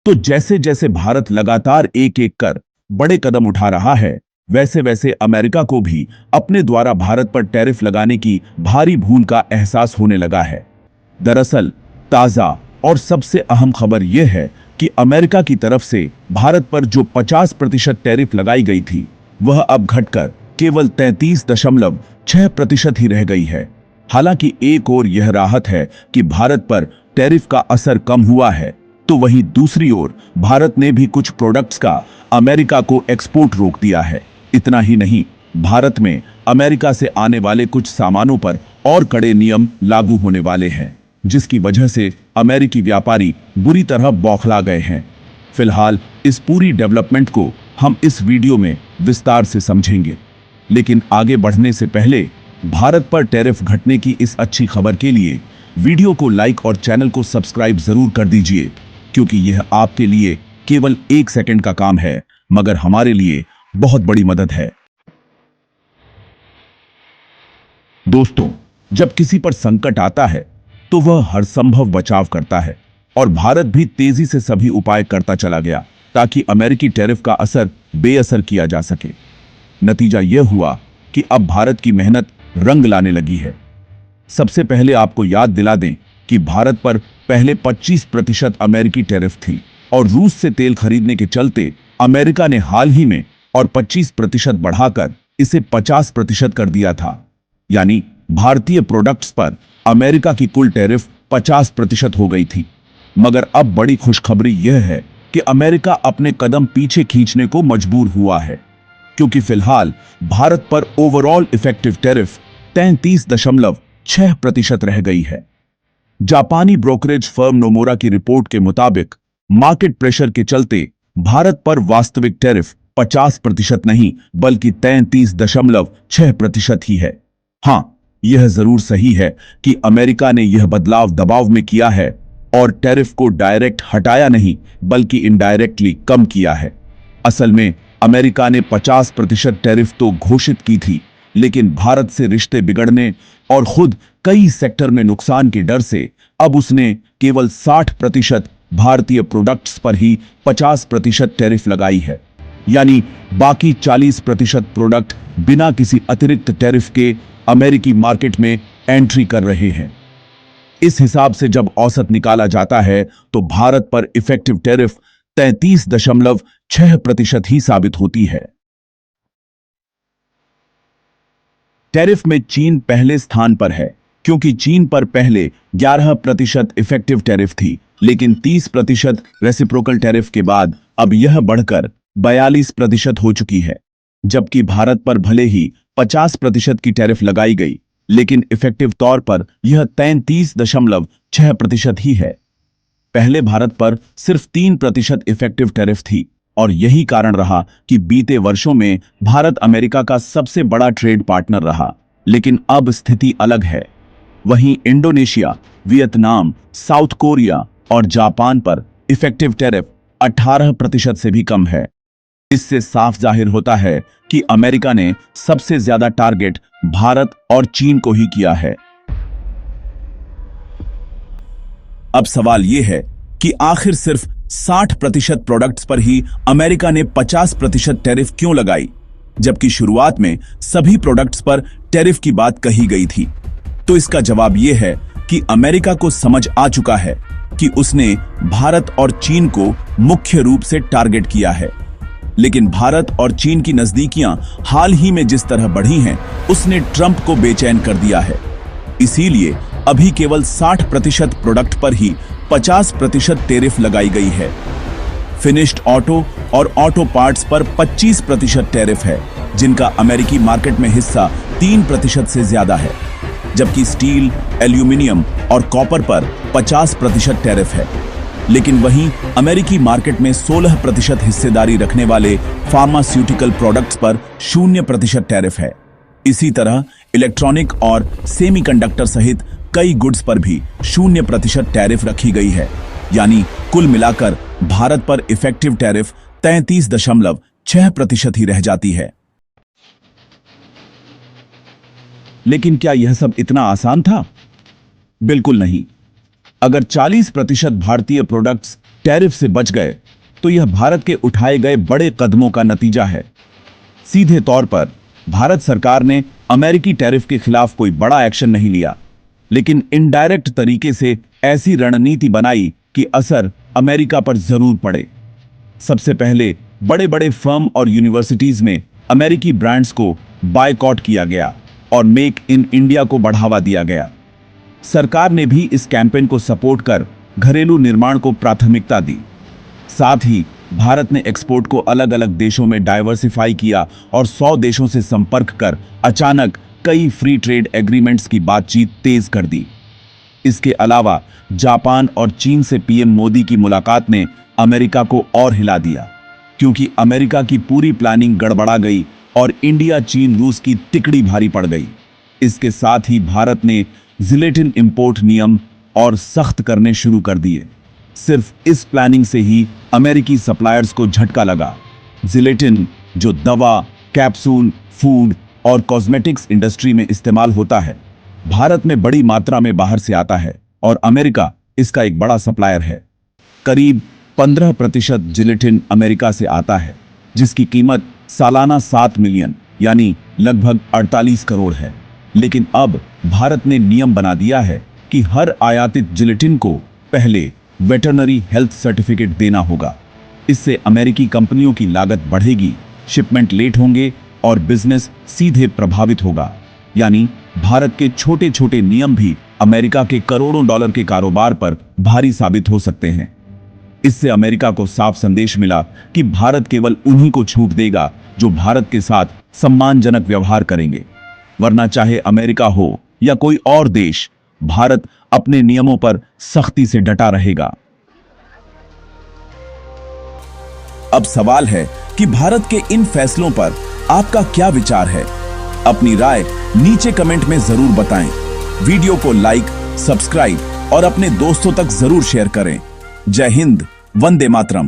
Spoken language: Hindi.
तो जैसे जैसे भारत लगातार एक एक कर बड़े कदम उठा रहा है, वैसे वैसे अमेरिका को भी अपने द्वारा भारत पर टैरिफ लगाने की भारी भूल का एहसास होने लगा है। दरअसल ताजा और सबसे अहम खबर यह है कि अमेरिका की तरफ से भारत पर जो 50% टैरिफ लगाई गई थी, वह अब घटकर केवल 33.6% ही रह गई है। हालांकि एक ओर यह राहत है कि भारत पर टैरिफ का असर कम हुआ है, तो वहीं दूसरी ओर भारत ने भी कुछ प्रोडक्ट्स का अमेरिका को एक्सपोर्ट रोक दिया है। इतना ही नहीं, भारत में अमेरिका से आने वाले कुछ सामानों पर और कड़े नियम लागू होने वाले हैं, जिसकी वजह से अमेरिकी व्यापारी बुरी तरह बौखला गए हैं। फिलहाल इस पूरी डेवलपमेंट को हम इस वीडियो में विस्तार से समझेंगे, लेकिन आगे बढ़ने से पहले भारत पर टैरिफ घटने की इस अच्छी खबर के लिए वीडियो को लाइक और चैनल को सब्सक्राइब जरूर कर दीजिए, क्योंकि यह आपके लिए केवल 1 सेकंड का काम है, मगर हमारे लिए बहुत बड़ी मदद है। दोस्तों, जब किसी पर संकट आता है तो वह हर संभव बचाव करता है, और भारत भी तेजी से सभी उपाय करता चला गया ताकि अमेरिकी टैरिफ का असर बेअसर किया जा सके। नतीजा यह हुआ कि अब भारत की मेहनत रंग लाने लगी है। सबसे पहले आपको याद दिला दें कि भारत पर पहले 25% अमेरिकी टैरिफ थी, और रूस से तेल खरीदने के चलते अमेरिका ने हाल ही में और 25% बढ़ाकर इसे 50% कर दिया था। यानी भारतीय प्रोडक्ट्स पर अमेरिका की कुल टैरिफ 50% हो गई थी। मगर अब बड़ी खुशखबरी यह है कि अमेरिका अपने कदम पीछे खींचने को मजबूर हुआ है, क्योंकि फिलहाल भारत पर ओवरऑल इफेक्टिव टैरिफ 33.6% रह गई है। जापानी ब्रोकरेज फर्म नोमोरा की रिपोर्ट के मुताबिक मार्केट प्रेशर के चलते भारत पर वास्तविक टैरिफ 50% नहीं बल्कि 33.6% ही है। हां, यह जरूर सही है कि अमेरिका ने यह बदलाव दबाव में किया है और टैरिफ को डायरेक्ट हटाया नहीं बल्कि इनडायरेक्टली कम किया है। असल में अमेरिका ने 50% टैरिफ तो घोषित की थी, लेकिन भारत से रिश्ते बिगड़ने और खुद कई सेक्टर में नुकसान के डर से अब उसने केवल 60% भारतीय प्रोडक्ट्स पर ही 50% टैरिफ लगाई है। यानी बाकी 40% प्रोडक्ट बिना किसी अतिरिक्त टैरिफ के अमेरिकी मार्केट में एंट्री कर रहे हैं। इस हिसाब से जब औसत निकाला जाता है तो भारत पर इफेक्टिव टैरिफ 33.6% ही साबित होती है। टैरिफ में चीन पहले स्थान पर है, क्योंकि चीन पर पहले 11% इफेक्टिव टैरिफ थी, लेकिन 30% रेसिप्रोकल टैरिफ के बाद अब यह बढ़कर 42% हो चुकी है। जबकि भारत पर भले ही 50% की टैरिफ लगाई गई, लेकिन इफेक्टिव तौर पर यह 33.6% ही है। पहले भारत पर सिर्फ 3% इफेक्टिव टैरिफ थी, और यही कारण रहा कि बीते वर्षों में भारत अमेरिका का सबसे बड़ा ट्रेड पार्टनर रहा। लेकिन अब स्थिति अलग है। वहीं इंडोनेशिया, वियतनाम, साउथ कोरिया और जापान पर इफेक्टिव टैरिफ 18% से भी कम है। इससे साफ जाहिर होता है कि अमेरिका ने सबसे ज्यादा टारगेट भारत और चीन को ही किया है। अब सवाल यह है कि आखिर सिर्फ 60% प्रोडक्ट्स पर ही अमेरिका ने 50% टैरिफ क्यों लगाई, जबकि शुरुआत में सभी प्रोडक्ट्स पर टैरिफ की बात कही गई थी। तो इसका जवाब यह है कि अमेरिका को समझ आ चुका है कि उसने भारत और चीन को मुख्य रूप से टारगेट किया है। लेकिन भारत और चीन की नजदीकियां हाल ही में जिस तरह बढ़ी हैं, उसने ट्रंप को बेचैन कर दिया है। इसीलिए अभी केवल 60% प्रोडक्ट पर ही 50% टैरिफ लगाई गई है। फिनिश्ड ऑटो और ऑटो पार्ट्स पर 25% टैरिफ है, जिनका अमेरिकी मार्केट में हिस्सा 3% से ज्यादा है। जबकि स्टील, एल्यूमिनियम और कॉपर पर 50% टैरिफ है। लेकिन वहीं अमेरिकी मार्केट में 16% हिस्सेदारी रखने वाले फार्मास्यूटिकल प्रोडक्ट्स पर 0% टैरिफ है। इसी तरह इलेक्ट्रॉनिक और सेमीकंडक्टर सहित कई गुड्स पर भी 0% टैरिफ रखी गई है। यानी कुल मिलाकर भारत पर इफेक्टिव टैरिफ 33.6% ही रह जाती है। लेकिन क्या यह सब इतना आसान था? बिल्कुल नहीं। अगर 40% भारतीय प्रोडक्ट्स टैरिफ से बच गए तो यह भारत के उठाए गए बड़े कदमों का नतीजा है। सीधे तौर पर भारत सरकार ने अमेरिकी टैरिफ के खिलाफ कोई बड़ा एक्शन नहीं लिया, लेकिन इनडायरेक्ट तरीके से ऐसी रणनीति बनाई कि असर अमेरिका पर जरूर पड़े। सबसे पहले बड़े बड़े फर्म और यूनिवर्सिटीज में अमेरिकी ब्रांड्स को बायकॉट किया गया और मेक इन इंडिया को बढ़ावा दिया गया। सरकार ने भी इस कैंपेन को सपोर्ट कर घरेलू निर्माण को प्राथमिकता दी। साथ ही भारत ने एक्सपोर्ट को अलग अलग देशों में डाइवर्सिफाई किया और 100 देशों से संपर्क कर अचानक कई फ्री ट्रेड एग्रीमेंट्स की बातचीत तेज कर दी। इसके अलावा जापान और चीन से पीएम मोदी की मुलाकात ने अमेरिका को और हिला दिया, क्योंकि अमेरिका की पूरी प्लानिंग गड़बड़ा गई और इंडिया चीन रूस की तिकड़ी भारी पड़ गई। इसके साथ ही भारत ने जिलेटिन इंपोर्ट नियम और सख्त करने शुरू कर दिए। सिर्फ इस प्लानिंग से ही अमेरिकी सप्लायर्स को झटका लगा। जिलेटिन, जो दवा, कैप्सूल, फूड और कॉस्मेटिक्स इंडस्ट्री में इस्तेमाल होता है, भारत में बड़ी मात्रा में बाहर से आता है और अमेरिका इसका एक बड़ा सप्लायर है। करीब 15% जिलेटिन अमेरिका से आता है, जिसकी कीमत सालाना 7 मिलियन यानी लगभग 48 करोड़ है। लेकिन अब भारत ने नियम बना दिया है कि हर आयातित जिलेटिन को पहले वेटरनरी हेल्थ सर्टिफिकेट देना होगा। इससे अमेरिकी कंपनियों की लागत बढ़ेगी, शिपमेंट लेट होंगे और बिजनेस सीधे प्रभावित होगा। यानी भारत के छोटे छोटे नियम भी अमेरिका के करोड़ों डॉलर के कारोबार पर भारी साबित हो सकते हैं। इससे अमेरिका को साफ संदेश मिला कि भारत केवल उन्हीं को छूट देगा जो भारत के साथ सम्मानजनक व्यवहार करेंगे, वरना चाहे अमेरिका हो या कोई और देश, भारत अपने नियमों पर सख्ती से डटा रहेगा। अब सवाल है कि भारत के इन फैसलों पर आपका क्या विचार है? अपनी राय नीचे कमेंट में जरूर बताएं। वीडियो को लाइक, सब्सक्राइब और अपने दोस्तों तक जरूर शेयर करें। जय हिंद, वंदे मातरम।